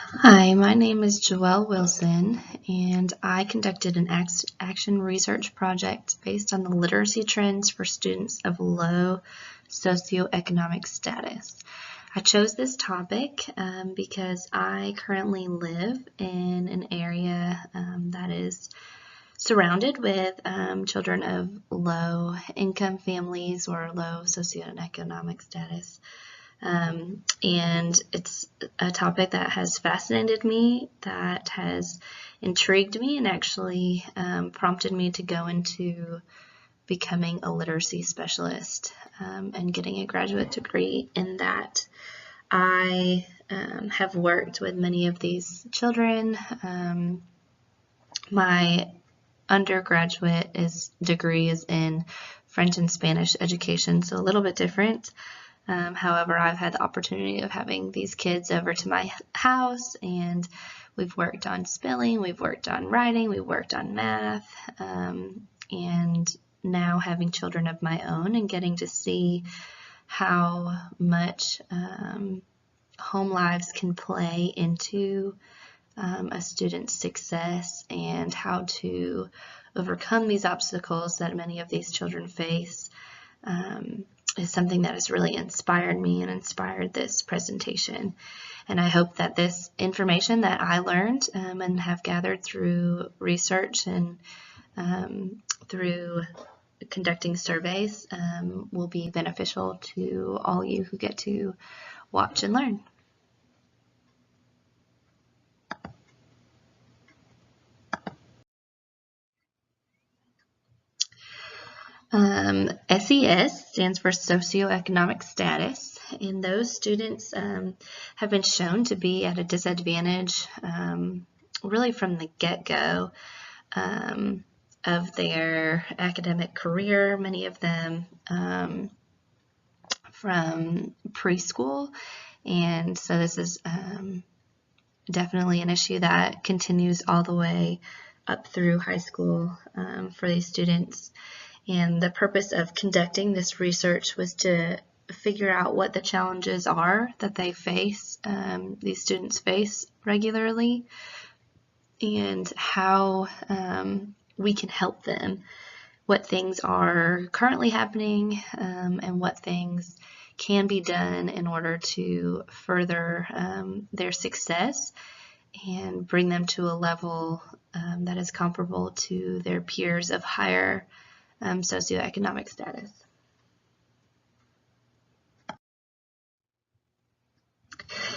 Hi, my name is Joelle Wilson, and I conducted an action research project based on the literacy trends for students of low socioeconomic status. I chose this topic because I currently live in an area that is surrounded with children of low income families or low socioeconomic status. And it's a topic that has fascinated me, that has intrigued me, and actually prompted me to go into becoming a literacy specialist and getting a graduate degree in that. I have worked with many of these children. My undergraduate degree is in French and Spanish education, so a little bit different. However, I've had the opportunity of having these kids over to my house, and we've worked on spelling, we've worked on writing, we've worked on math, and now having children of my own and getting to see how much home lives can play into a student's success and how to overcome these obstacles that many of these children face. Is something that has really inspired me and inspired this presentation. And I hope that this information that I learned and have gathered through research and through conducting surveys will be beneficial to all you who get to watch and learn. SES stands for socioeconomic status, and those students have been shown to be at a disadvantage really from the get-go of their academic career, many of them from preschool, and so this is definitely an issue that continues all the way up through high school for these students. And the purpose of conducting this research was to figure out what the challenges are that they face, these students face regularly, and how we can help them, what things are currently happening, and what things can be done in order to further their success and bring them to a level that is comparable to their peers of higher socioeconomic status.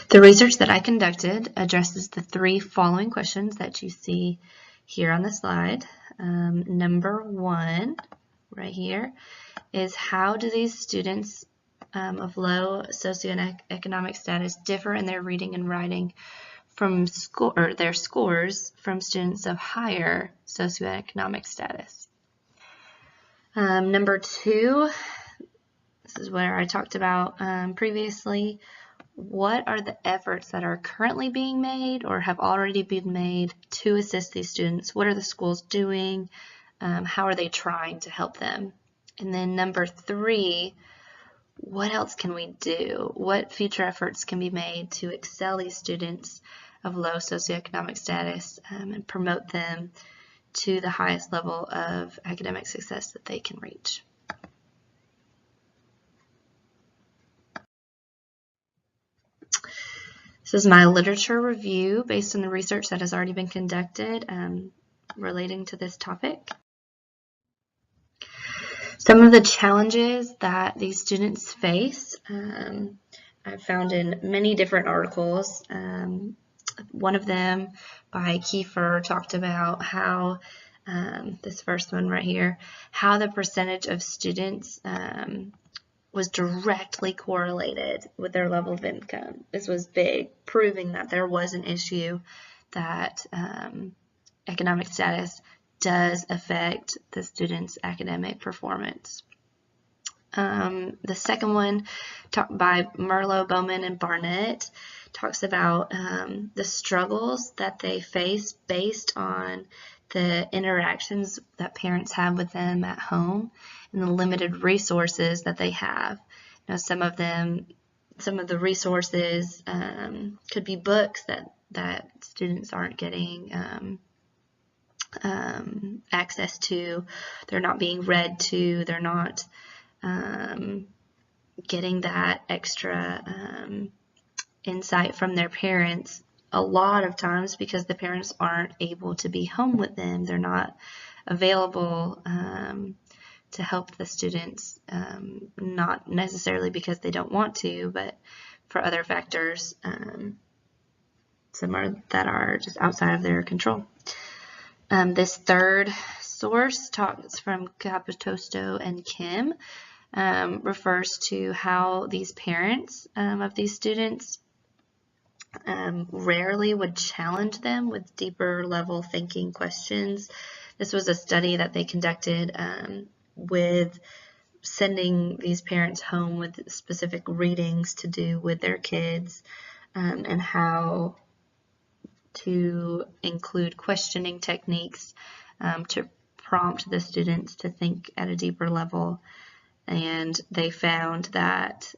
The research that I conducted addresses the three following questions that you see here on the slide. Number one, right here, is how do these students of low socioeconomic status differ in their reading and writing from their scores from students of higher socioeconomic status? Number two, this is where I talked about previously, what are the efforts that are currently being made or have already been made to assist these students? What are the schools doing? How are they trying to help them? And then number three, what else can we do? What future efforts can be made to excel these students of low socioeconomic status and promote them to the highest level of academic success that they can reach? This is my literature review based on the research that has already been conducted relating to this topic. Some of the challenges that these students face I've found in many different articles. One of them by Kiefer talked about how, this first one right here, how the percentage of students was directly correlated with their level of income. This was big, proving that there was an issue that economic status does affect the student's academic performance. The second one, talked by Merlo, Bowman, and Barnett, talks about the struggles that they face based on the interactions that parents have with them at home and the limited resources that they have. Now, some of them some of the resources could be books that students aren't getting access to. They're not being read to. They're not getting that extra insight from their parents a lot of times because the parents aren't able to be home with them. They're not available to help the students, not necessarily because they don't want to, but for other factors, some that are just outside of their control. This third source talks from Capitosto and Kim, refers to how these parents of these students rarely would challenge them with deeper level thinking questions. This was a study that they conducted with sending these parents home with specific readings to do with their kids, and how to include questioning techniques to prompt the students to think at a deeper level. And they found that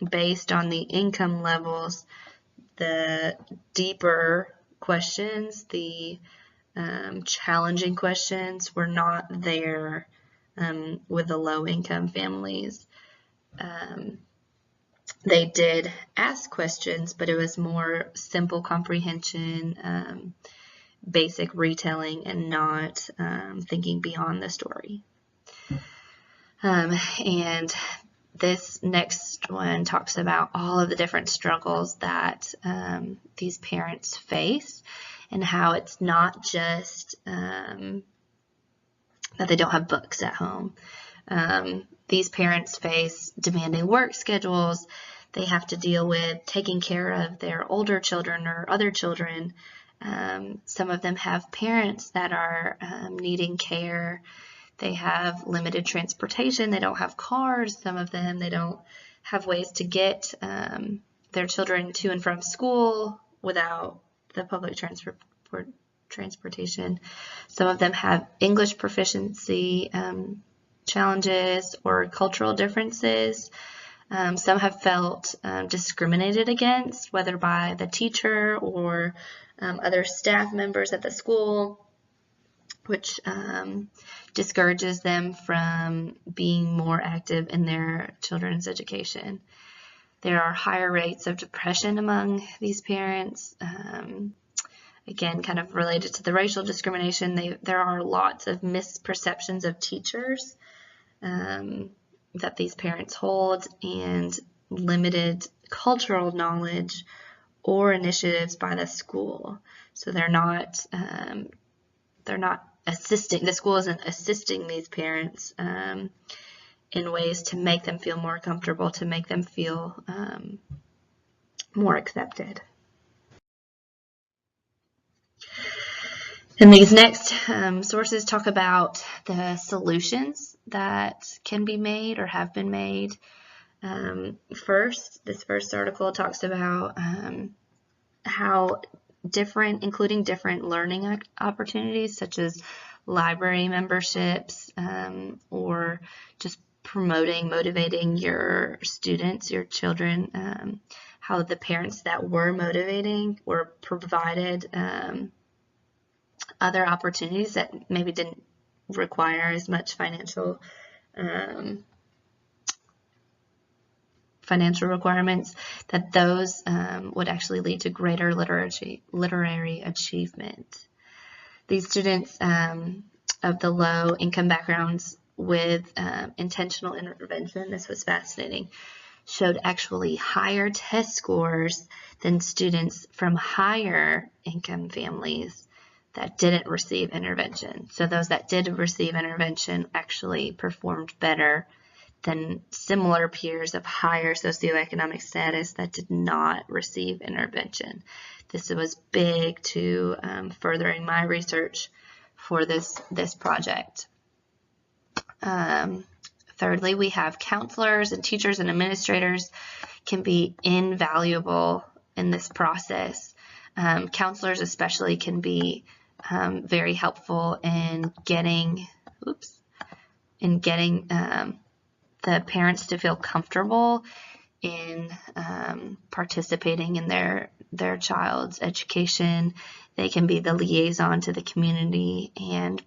based on the income levels, the deeper questions, the challenging questions were not there with the low-income families. They did ask questions, but it was more simple comprehension, basic retelling, and not thinking beyond the story. And this next one talks about all of the different struggles that these parents face, and how it's not just that they don't have books at home. These parents face demanding work schedules. They have to deal with taking care of their older children or other children. Some of them have parents that are needing care. They have limited transportation. They don't have cars. Some of them, they don't have ways to get their children to and from school without the public transportation. Some of them have English proficiency challenges or cultural differences. Some have felt discriminated against, whether by the teacher or other staff members at the school, which discourages them from being more active in their children's education. There are higher rates of depression among these parents. Again, kind of related to the racial discrimination, there are lots of misperceptions of teachers that these parents hold, and limited cultural knowledge or initiatives by the school. So they're not assisting, the school isn't assisting these parents in ways to make them feel more comfortable, to make them feel more accepted. And these next sources talk about the solutions that can be made or have been made. This first article talks about how including different learning opportunities, such as library memberships, or just motivating your students, your children, how the parents that were motivating were provided other opportunities that maybe didn't require as much financial requirements, that those would actually lead to greater literary achievement. These students of the low income backgrounds with intentional intervention, this was fascinating, showed actually higher test scores than students from higher income families that didn't receive intervention. So those that did receive intervention actually performed better than similar peers of higher socioeconomic status that did not receive intervention. This was big to furthering my research for this project. Thirdly, we have counselors and teachers and administrators can be invaluable in this process. Counselors especially can be very helpful in getting the parents to feel comfortable in participating in their child's education. They can be the liaison to the community and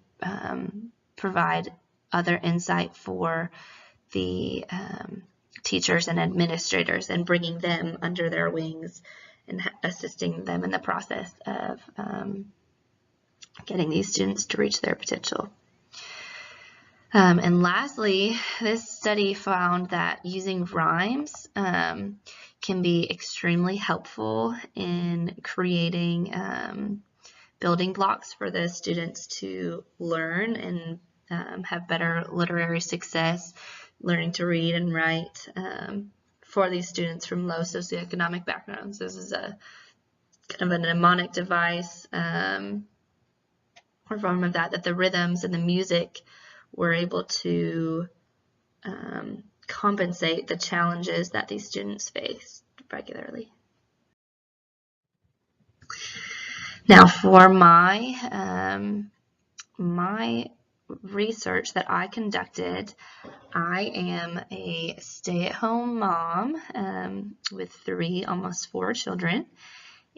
provide other insight for the teachers and administrators, and bringing them under their wings and assisting them in the process of getting these students to reach their potential. And lastly, this study found that using rhymes can be extremely helpful in creating building blocks for the students to learn and have better literary success, learning to read and write for these students from low socioeconomic backgrounds. This is a kind of a mnemonic device or form of that the rhythms and the music were able to compensate the challenges that these students face regularly. Now, for my research that I conducted, I am a stay-at-home mom with 3, almost 4 children,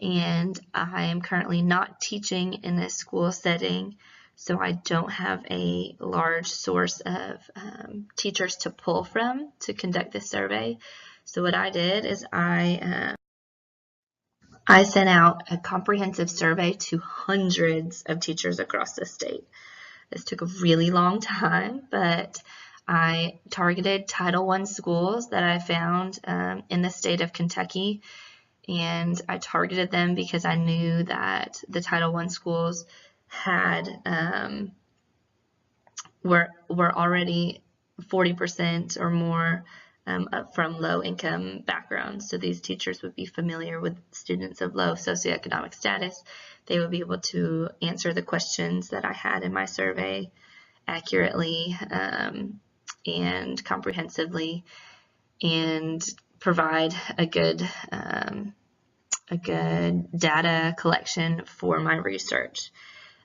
and I am currently not teaching in a school setting, so I don't have a large source of teachers to pull from to conduct this survey. So what I did is I sent out a comprehensive survey to hundreds of teachers across the state. This took a really long time, but I targeted Title I schools that I found in the state of Kentucky, and I targeted them because I knew that the Title I schools had were already 40% or more from low-income backgrounds. So these teachers would be familiar with students of low socioeconomic status. They would be able to answer the questions that I had in my survey accurately and comprehensively, and provide a good data collection for my research.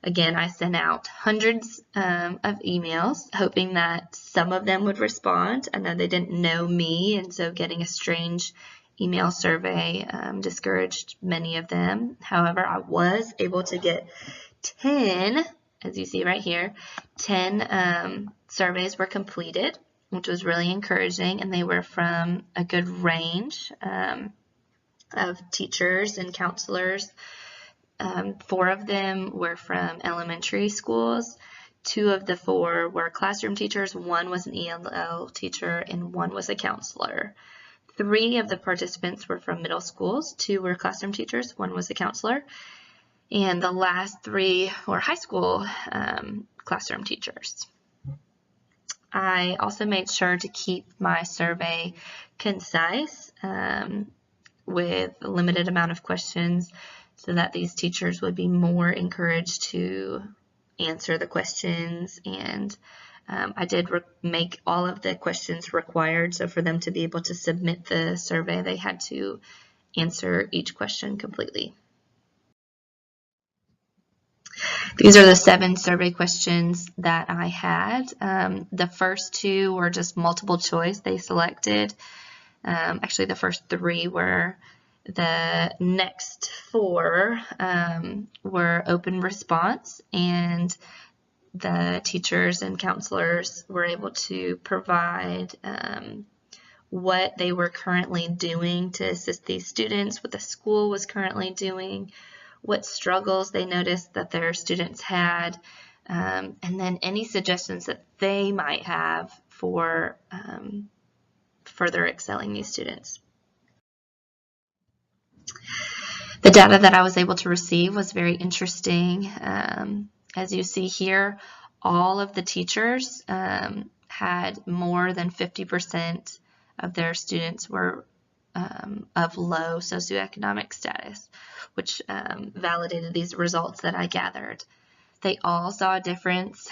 Again, I sent out hundreds of emails, hoping that some of them would respond. I know they didn't know me, and so getting a strange email survey discouraged many of them. However, I was able to get 10, as you see right here, 10 surveys were completed, which was really encouraging, and they were from a good range of teachers and counselors. 4 of them were from elementary schools. 2 of the 4 were classroom teachers. 1 was an ELL teacher, and 1 was a counselor. 3 of the participants were from middle schools. 2 were classroom teachers. 1 was a counselor. And the last 3 were high school classroom teachers. I also made sure to keep my survey concise with a limited amount of questions, so that these teachers would be more encouraged to answer the questions. And I did make all of the questions required. So for them to be able to submit the survey, they had to answer each question completely. These are the 7 survey questions that I had. The first 2 were just multiple choice. They selected. Actually, the first 3 were. The next 4 were open response, and the teachers and counselors were able to provide what they were currently doing to assist these students, what the school was currently doing, what struggles they noticed that their students had, and then any suggestions that they might have for further excelling these students. The data that I was able to receive was very interesting. As you see here, all of the teachers had more than 50% of their students were of low socioeconomic status, which validated these results that I gathered. They all saw a difference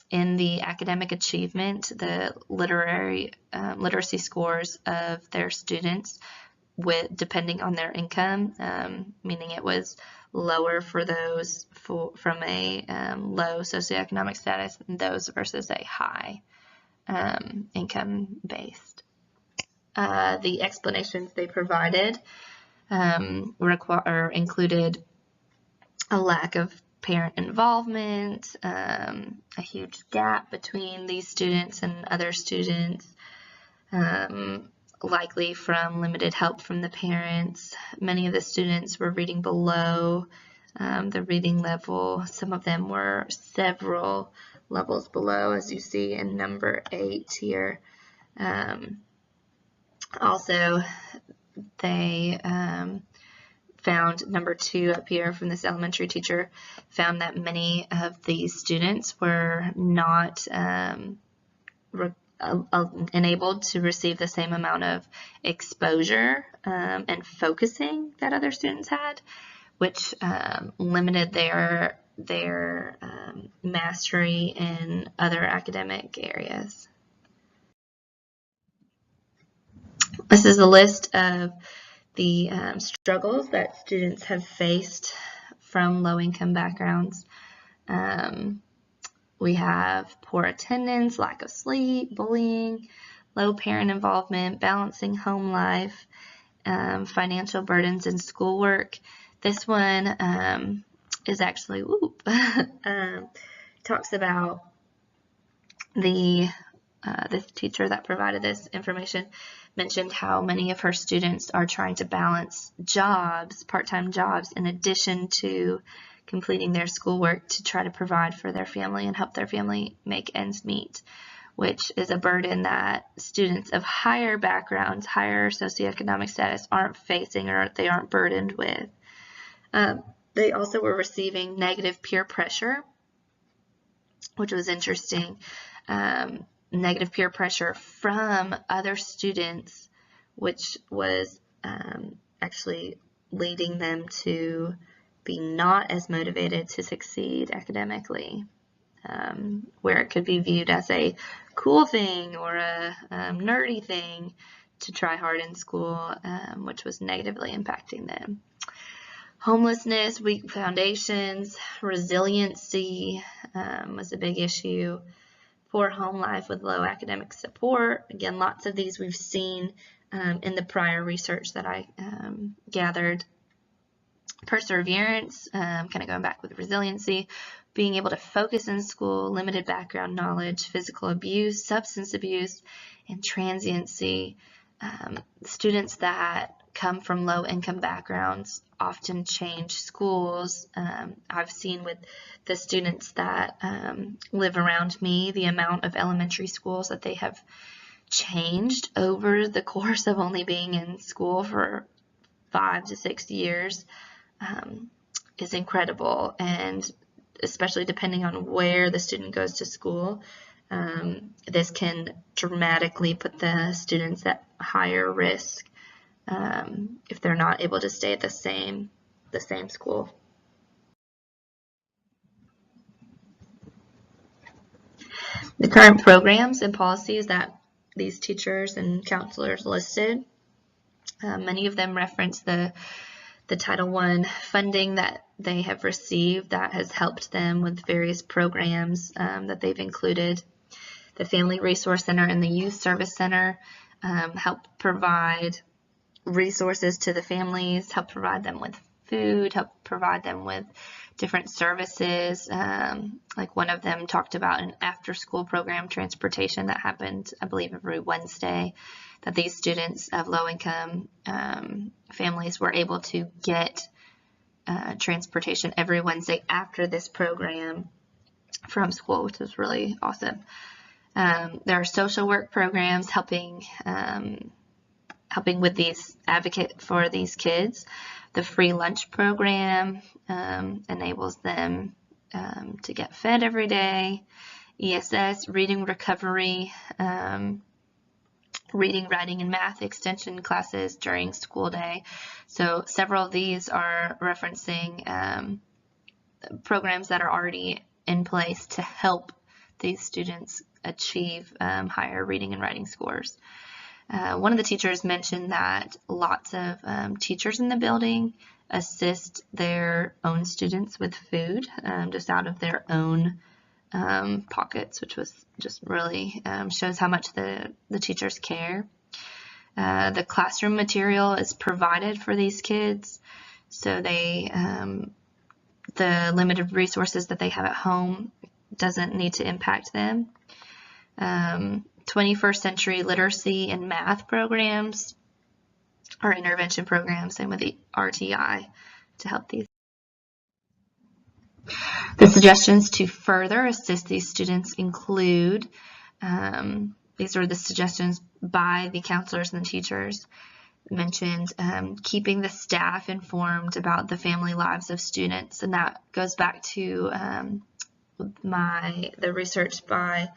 in the academic achievement, the literacy scores of their students, depending on their income, meaning it was lower for those from a low socioeconomic status than those versus a high income based. The explanations they provided included a lack of parent involvement, a huge gap between these students and other students, likely from limited help from the parents. Many of the students were reading below the reading level. Some of them were several levels below, as you see in number 8 here. Also, they found, number 2 up here from this elementary teacher, found that many of these students were not enabled to receive the same amount of exposure and focusing that other students had, which limited their mastery in other academic areas. This is a list of the struggles that students have faced from low-income backgrounds. We have poor attendance, lack of sleep, bullying, low parent involvement, balancing home life, financial burdens and schoolwork. This one is actually, talks about this teacher that provided this information mentioned how many of her students are trying to balance jobs, part-time jobs, in addition to completing their schoolwork to try to provide for their family and help their family make ends meet, which is a burden that students of higher backgrounds, higher socioeconomic status aren't facing, or they aren't burdened with. They also were receiving negative peer pressure, which was interesting. Negative peer pressure from other students, which was actually leading them to be not as motivated to succeed academically, where it could be viewed as a cool thing or a nerdy thing to try hard in school, which was negatively impacting them. Homelessness, weak foundations, resiliency was a big issue. Poor home life with low academic support. Again, lots of these we've seen in the prior research that I gathered. Perseverance, kind of going back with resiliency, being able to focus in school, limited background knowledge, physical abuse, substance abuse, and transiency. Students that come from low-income backgrounds often change schools. I've seen with the students that live around me, the amount of elementary schools that they have changed over the course of only being in school for 5 to 6 years is incredible, and especially depending on where the student goes to school, this can dramatically put the students at higher risk if they're not able to stay at the same school. The current programs and policies that these teachers and counselors listed, many of them reference the Title I funding that they have received that has helped them with various programs that they've included. The Family Resource Center and the Youth Service Center help provide resources to the families, help provide them with food, help provide them with different services. Like one of them talked about an after-school program, transportation, that happened, I believe, every Wednesday, that these students of low-income families were able to get transportation every Wednesday after this program from school, which was really awesome. There are social work programs helping with these, advocate for these kids. The free lunch program enables them to get fed every day. ESS, reading recovery, reading, writing, and math extension classes during school day. So several of these are referencing programs that are already in place to help these students achieve higher reading and writing scores. One of the teachers mentioned that lots of teachers in the building assist their own students with food just out of their own pockets, which was just really shows how much the teachers care. The classroom material is provided for these kids, so they the limited resources that they have at home doesn't need to impact them. 21st century literacy and math programs or intervention programs, same with the RTI, to help these. The suggestions to further assist these students include, these are the suggestions by the counselors and the teachers mentioned, keeping the staff informed about the family lives of students, and that goes back to the research by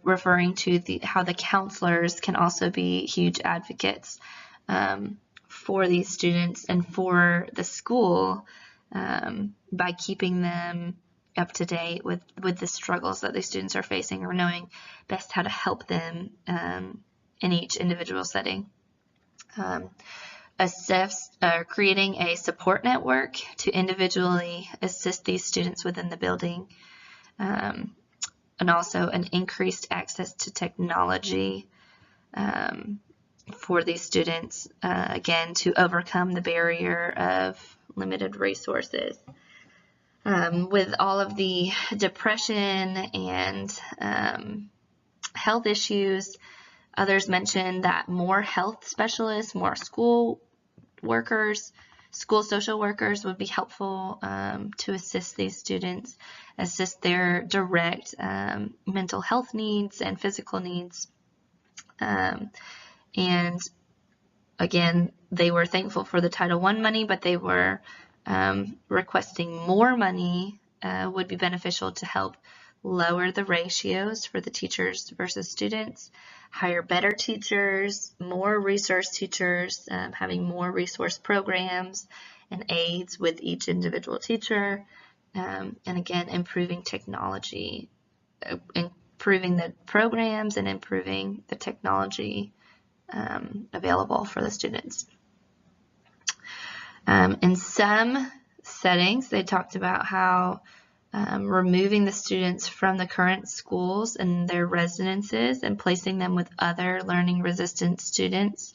referring to how the counselors can also be huge advocates for these students and for the school by keeping them up to date with the struggles that the students are facing, or knowing best how to help them in each individual setting. Creating a support network to individually assist these students within the building, and also an increased access to technology for these students, again, to overcome the barrier of limited resources. With all of the depression and health issues, others mentioned that more health specialists, more school social workers would be helpful to assist these students, assist their direct mental health needs and physical needs. And again, they were thankful for the Title I money, but they were requesting more money would be beneficial to help lower the ratios for the teachers versus students, hire better teachers, more resource teachers, having more resource programs and aids with each individual teacher, and again, improving technology, improving the programs and improving the technology available for the students. In some settings, they talked about how removing the students from the current schools and their residences and placing them with other learning resistant students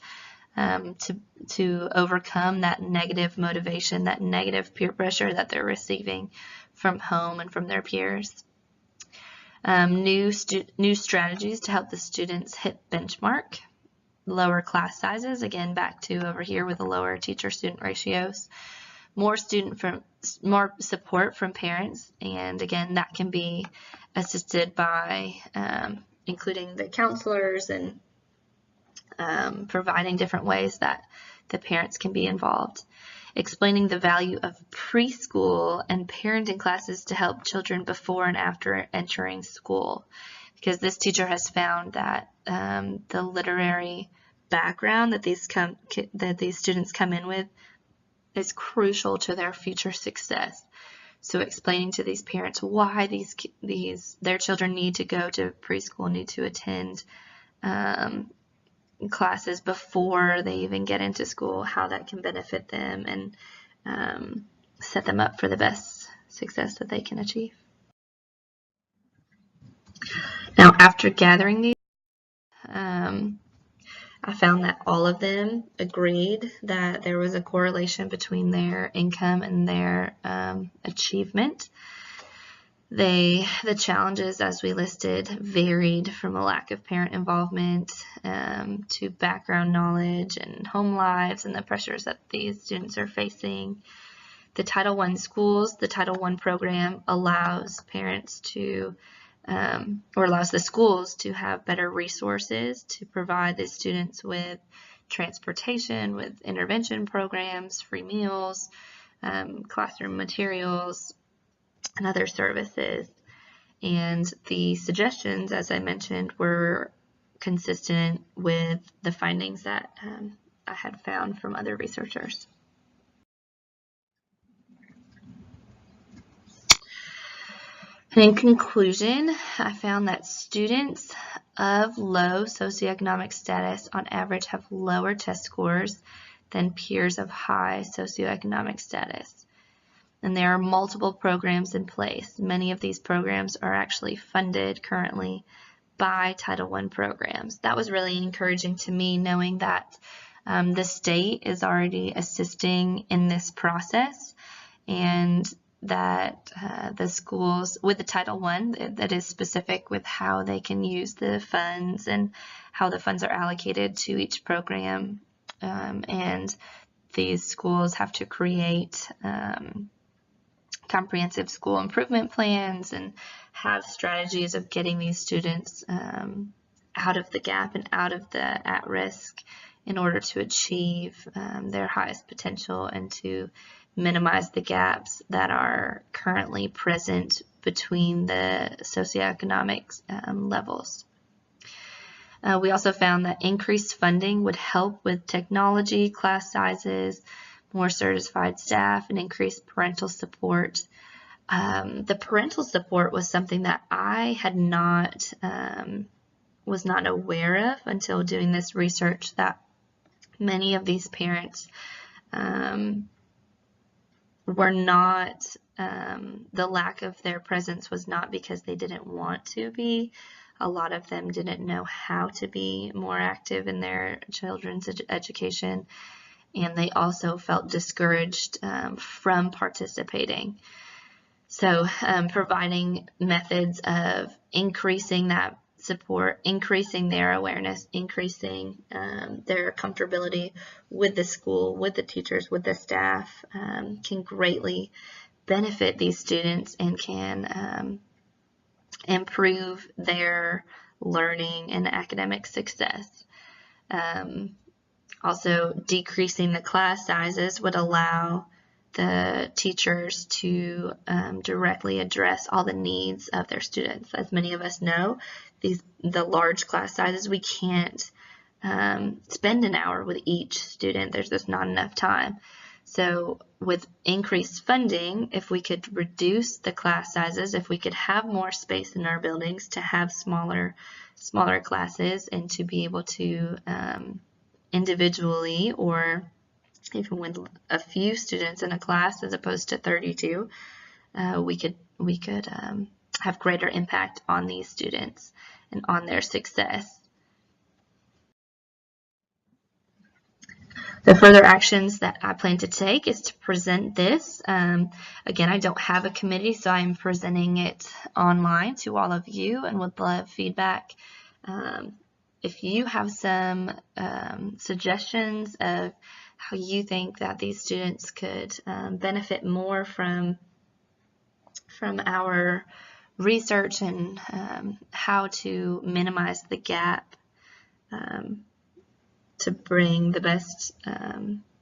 to overcome that negative motivation, that negative peer pressure that they're receiving from home and from their peers. New strategies to help the students hit benchmark. Lower class sizes, again back to over here with the lower teacher-student ratios. More support from parents, and again that can be assisted by including the counselors and providing different ways that the parents can be involved. Explaining the value of preschool and parenting classes to help children before and after entering school, because this teacher has found that the literary background that these students come in with is crucial to their future success. So explaining to these parents why their children need to go to preschool, need to attend classes before they even get into school, how that can benefit them and set them up for the best success that they can achieve. Now, after gathering these, I found that all of them agreed that there was a correlation between their income and their achievement. The challenges, as we listed, varied from a lack of parent involvement to background knowledge and home lives and the pressures that these students are facing. The Title I schools, the Title I program allows parents to or allows the schools to have better resources to provide the students with transportation, with intervention programs, free meals, classroom materials, and other services. And the suggestions, as I mentioned, were consistent with the findings that I had found from other researchers. And in conclusion, I found that students of low socioeconomic status on average have lower test scores than peers of high socioeconomic status. And there are multiple programs in place. Many of these programs are actually funded currently by Title I programs. That was really encouraging to me, knowing that the state is already assisting in this process, and that the schools with the Title I that is specific with how they can use the funds and how the funds are allocated to each program, and these schools have to create comprehensive school improvement plans and have strategies of getting these students out of the gap and out of the at-risk in order to achieve their highest potential and to minimize the gaps that are currently present between the socioeconomic levels. We also found that increased funding would help with technology, class sizes, more certified staff, and increased parental support. The parental support was something that I had not, was not aware of until doing this research, that many of these parents were not, the lack of their presence was not because they didn't want to be. A lot of them didn't know how to be more active in their children's education, and they also felt discouraged from participating. So providing methods of increasing that support, increasing their awareness, increasing their comfortability with the school, with the teachers, with the staff, can greatly benefit these students and can improve their learning and academic success. Also, decreasing the class sizes would allow the teachers to directly address all the needs of their students. As many of us know, the large class sizes, we can't spend an hour with each student. There's just not enough time. So with increased funding, if we could reduce the class sizes, if we could have more space in our buildings to have smaller classes and to be able to individually, or even with a few students in a class as opposed to 32, we could have greater impact on these students and on their success. The further actions that I plan to take is to present this. Again, I don't have a committee, so I'm presenting it online to all of you and would love feedback. If you have some suggestions of how you think that these students could benefit more from our research and how to minimize the gap to bring the best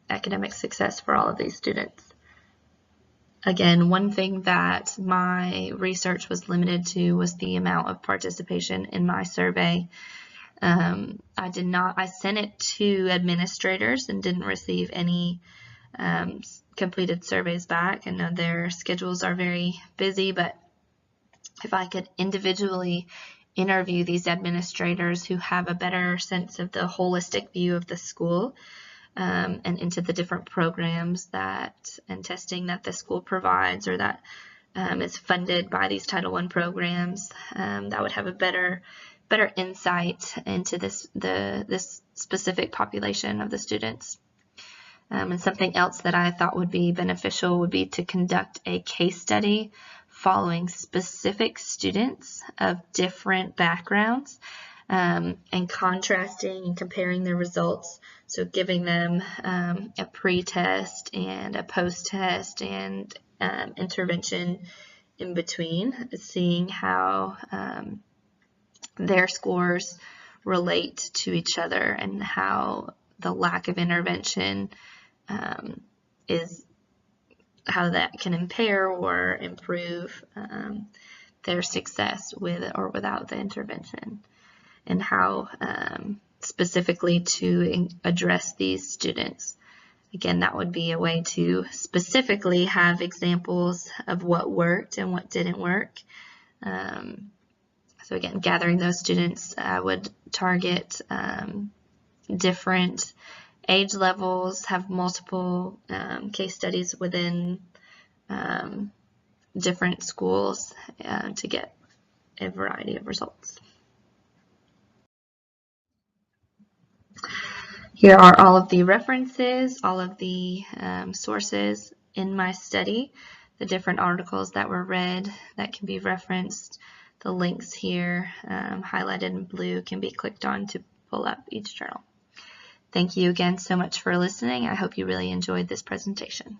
academic success for all of these students. Again, one thing that my research was limited to was the amount of participation in my survey. I sent it to administrators and didn't receive any completed surveys back. I know their schedules are very busy, but if I could individually interview these administrators who have a better sense of the holistic view of the school and into the different programs and testing that the school provides or that is funded by these Title I programs, that would have a better insight into this specific population of the students. And something else that I thought would be beneficial would be to conduct a case study following specific students of different backgrounds and contrasting and comparing their results. So giving them a pre-test and a post-test and intervention in between, seeing how their scores relate to each other and how the lack of intervention is how that can impair or improve their success with or without the intervention, and how specifically to address these students. Again, that would be a way to specifically have examples of what worked and what didn't work. So again, gathering those students, I would target different age levels, have multiple case studies within different schools to get a variety of results. Here are all of the references, all of the sources in my study, the different articles that were read that can be referenced. The links here highlighted in blue can be clicked on to pull up each journal. Thank you again so much for listening. I hope you really enjoyed this presentation.